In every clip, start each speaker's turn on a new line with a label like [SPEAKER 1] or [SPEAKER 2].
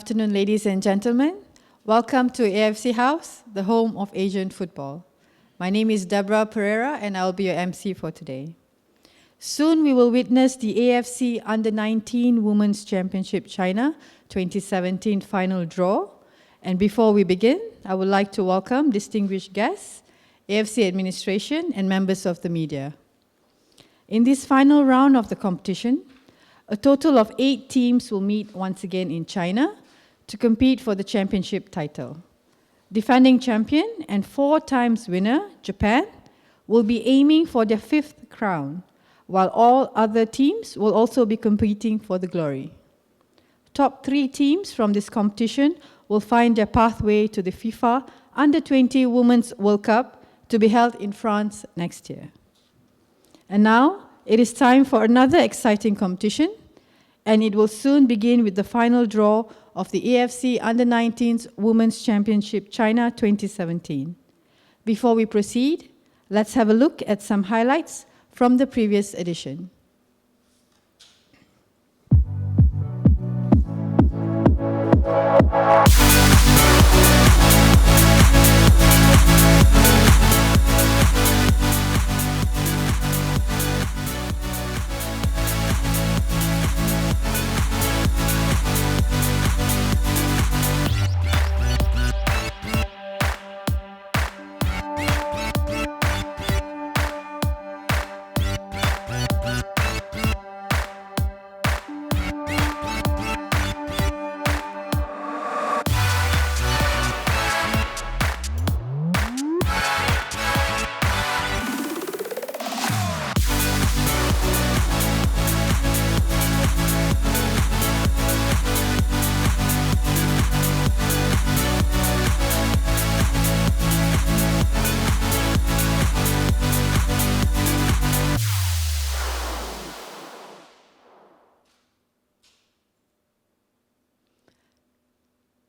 [SPEAKER 1] afternoon, ladies and gentlemen. Welcome to AFC House, the home of Asian football. My name is Deborah Pereira, and I'll be your MC for today. Soon we will witness the AFC Under-19 Women's Championship China 2017 final draw. And before we begin, I would like to welcome distinguished guests, AFC administration, and members of the media. In this final round of the competition, a total of 8 teams will meet once again in China to compete for the championship title. Defending champion and 4 times winner, Japan, will be aiming for their 5th crown, while all other teams will also be competing for the glory. Top 3 teams from this competition will find their pathway to the FIFA Under-20 Women's World Cup to be held in France next year. And now, it is time for another exciting competition, and it will soon begin with the final draw of the AFC Under-19's Women's Championship China 2017. Before we proceed, let's have a look at some highlights from the previous edition.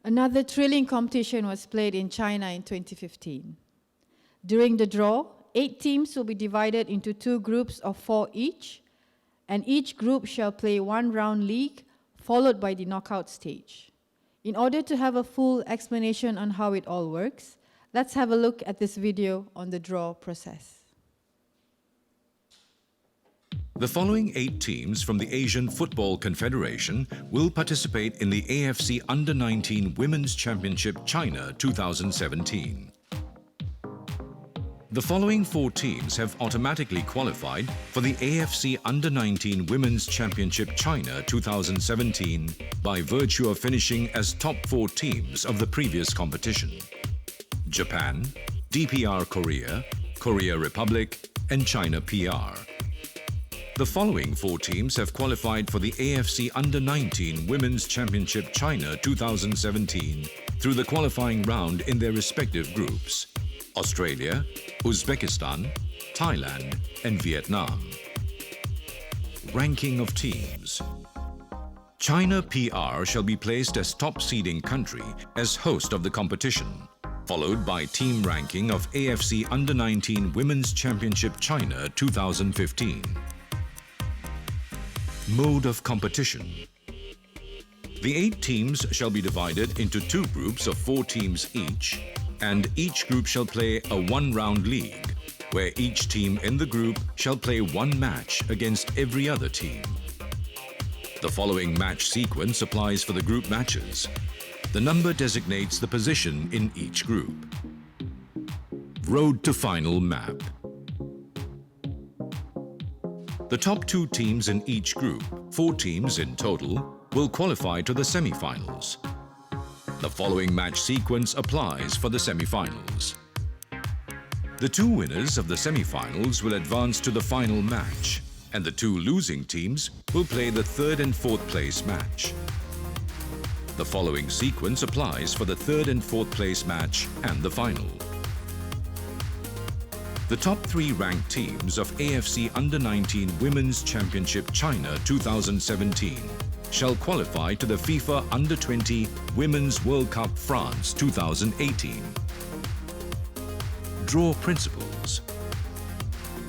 [SPEAKER 1] Another thrilling competition was played in China in 2015. During the draw, 8 teams will be divided into 2 groups of 4 each, and each group shall play 1 round league, followed by the knockout stage. In order to have a full explanation on how it all works, let's have a look at this video on the draw process.
[SPEAKER 2] The following 8 teams from the Asian Football Confederation will participate in the AFC Under-19 Women's Championship China 2017. The following 4 teams have automatically qualified for the AFC Under-19 Women's Championship China 2017 by virtue of finishing as top 4 teams of the previous competition: Japan, DPR Korea, Korea Republic, and China PR. The following 4 teams have qualified for the AFC Under-19 Women's Championship China 2017 through the qualifying round in their respective groups: Australia, Uzbekistan, Thailand, and Vietnam. Ranking of teams. China PR shall be placed as top seeding country as host of the competition, followed by team ranking of AFC Under-19 Women's Championship China 2015. Mode of competition. The 8 teams shall be divided into 2 groups of 4 teams each, and each group shall play a 1-round league, where each team in the group shall play 1 match against every other team. The following match sequence applies for the group matches. The number designates the position in each group. Road to final map. The top 2 teams in each group, 4 teams in total, will qualify to the semi-finals. The following match sequence applies for the semi-finals. The 2 winners of the semi-finals will advance to the final match, and the 2 losing teams will play the 3rd and 4th place match. The following sequence applies for the 3rd and 4th place match and the final. The top 3 ranked teams of AFC Under-19 Women's Championship China 2017 shall qualify to the FIFA Under-20 Women's World Cup France 2018. Draw principles.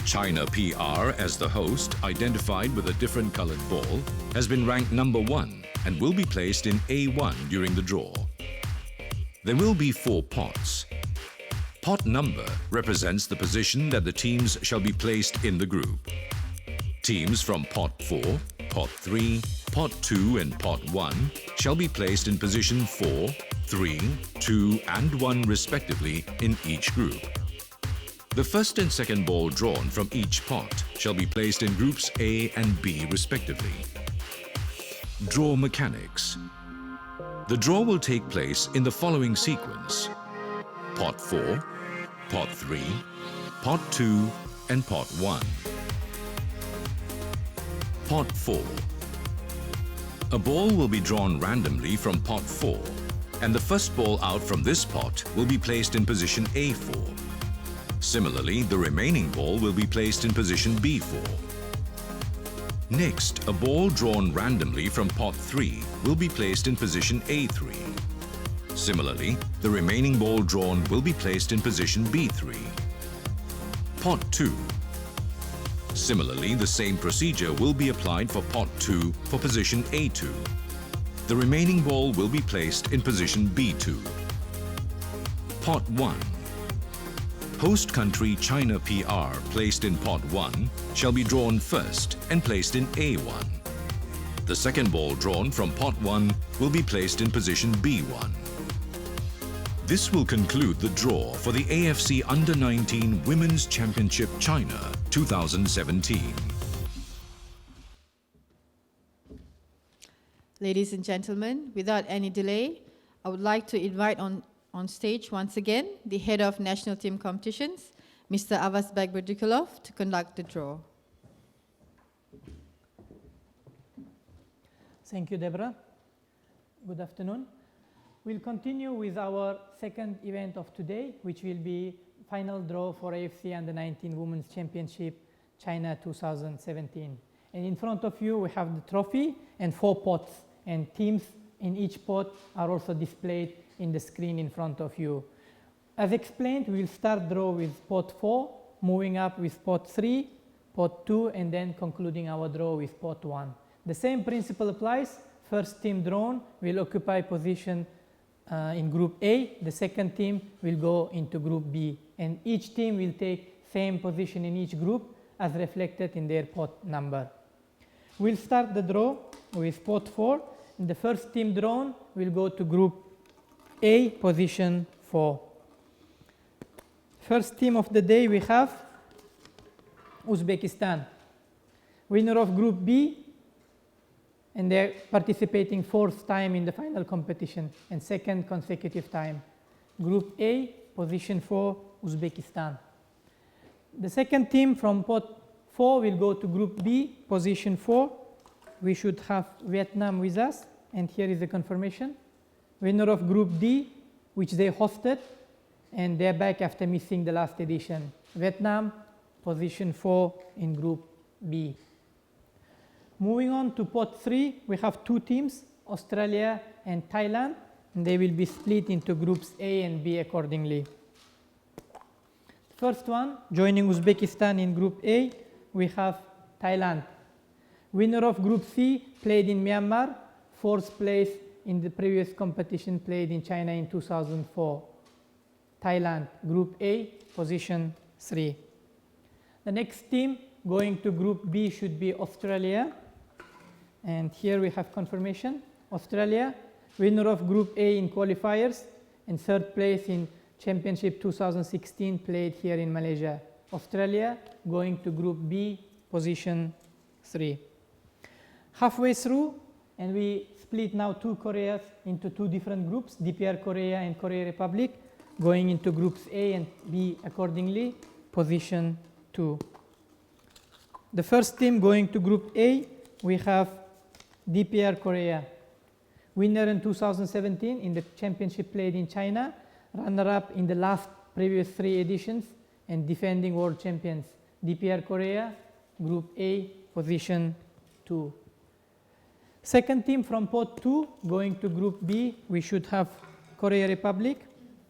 [SPEAKER 2] China PR, as the host, identified with a different colored ball, has been ranked number 1 and will be placed in A1 during the draw. There will be 4 pots. Pot number represents the position that the teams shall be placed in the group. Teams from Pot 4, Pot 3, Pot 2 and Pot 1 shall be placed in position 4, 3, 2 and 1 respectively in each group. The first and second ball drawn from each pot shall be placed in groups A and B respectively. Draw mechanics. The draw will take place in the following sequence: Pot 4, Pot 3, Pot 2 and Pot 1. Pot 4. A ball will be drawn randomly from Pot 4, and the first ball out from this pot will be placed in position A4. Similarly, the remaining ball will be placed in position B4. Next, a ball drawn randomly from Pot 3 will be placed in position A3. Similarly, the remaining ball drawn will be placed in position B3. Pot 2. Similarly, the same procedure will be applied for Pot 2 for position A2. The remaining ball will be placed in position B2. Pot 1. Host country China PR placed in Pot 1 shall be drawn first and placed in A1. The second ball drawn from Pot 1 will be placed in position B1. This will conclude the draw for the AFC Under-19 Women's Championship China 2017.
[SPEAKER 1] Ladies and gentlemen, without any delay, I would like to invite on stage once again the head of national team competitions, Mr. Avazbek Berdikulov, to conduct the draw.
[SPEAKER 3] Thank you, Deborah. Good afternoon. We'll continue with our second event of today, which will be final draw for AFC Under-19 Women's Championship China 2017. And in front of you, we have the trophy and 4 pots, and teams in each pot are also displayed in the screen in front of you. As explained, we will start draw with pot 4, moving up with pot 3, pot 2, and then concluding our draw with pot 1. The same principle applies. First team drawn will occupy position in group A. The second team will go into group B, and each team will take same position in each group as reflected in their pot number. We'll start the draw with pot 4. The first team drawn will go to group A, position 4. First team of the day we have Uzbekistan, winner of group B, and they're participating 4th time in the final competition and 2nd consecutive time. Group A, position 4, Uzbekistan. The second team from pot 4 will go to group B, position 4. We should have Vietnam with us, and here is the confirmation. Winner of group D, which they hosted, and they're back after missing the last edition. Vietnam, position 4 in group B. Moving on to pot 3, we have 2 teams, Australia and Thailand, and they will be split into groups A and B accordingly. First one, joining Uzbekistan in group A, we have Thailand. Winner of group C, played in Myanmar, 4th place in the previous competition played in China in 2004. Thailand, group A, position 3. The next team going to group B should be Australia. And here we have confirmation. Australia, winner of group A in qualifiers and 3rd place in Championship 2016 played here in Malaysia. Australia going to group B, position 3. Halfway through, and we split now 2 Koreas into 2 different groups, DPR Korea and Korea Republic, going into groups A and B accordingly, position 2. The first team going to group A, we have DPR Korea, winner in 2017 in the championship played in China, runner-up in the last previous 3 editions, and defending world champions. DPR Korea, group A, position 2. Second team from pot 2 going to group B, we should have Korea Republic,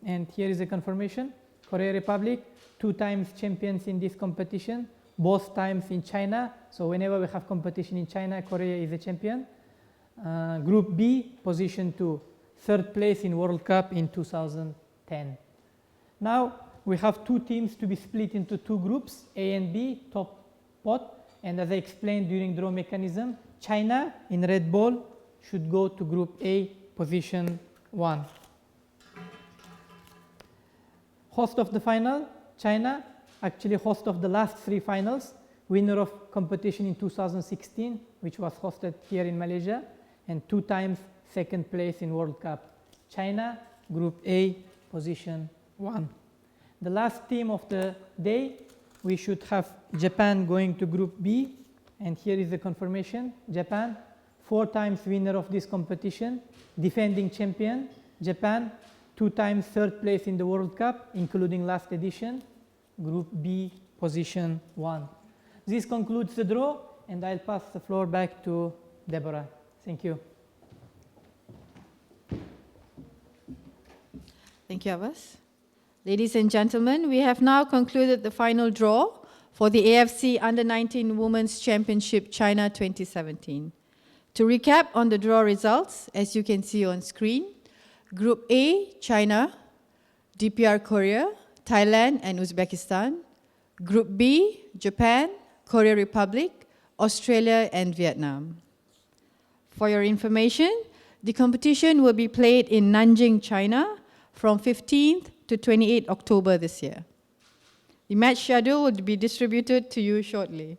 [SPEAKER 3] and here is a confirmation. Korea Republic, 2 times champions in this competition, both times in China. So whenever we have competition in China, Korea is a champion. Group B, position 2, third place in World Cup in 2010. Now we have two teams to be split into two groups, A and B, top pot, and as I explained during draw mechanism, China in red ball should go to Group A, position 1. Host of the final, China, actually host of the last three finals, winner of competition in 2016, which was hosted here in Malaysia, and 2 times second place in World Cup. China, Group A, position 1. The last team of the day, we should have Japan going to Group B, and here is the confirmation. Japan, 4 times winner of this competition, defending champion. Japan, 2 times third place in the World Cup, including last edition. Group B, position 1. This concludes the draw, and I'll pass the floor back to Deborah. Thank you.
[SPEAKER 1] Thank you, Abbas. Ladies and gentlemen, we have now concluded the final draw for the AFC Under-19 Women's Championship China 2017. To recap on the draw results, as you can see on screen, Group A, China, DPR Korea, Thailand and Uzbekistan. Group B, Japan, Korea Republic, Australia and Vietnam. For your information, the competition will be played in Nanjing, China from 15th to 28th October this year. The match schedule will be distributed to you shortly.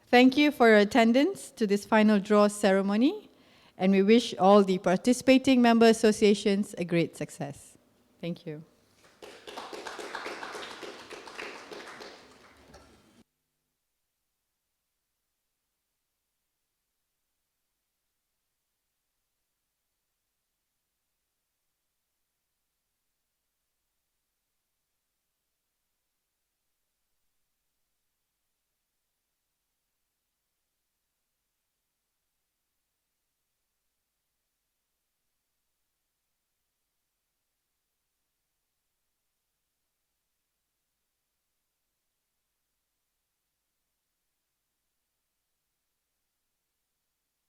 [SPEAKER 1] Thank you for your attendance to this final draw ceremony, and we wish all the participating member associations a great success. Thank you.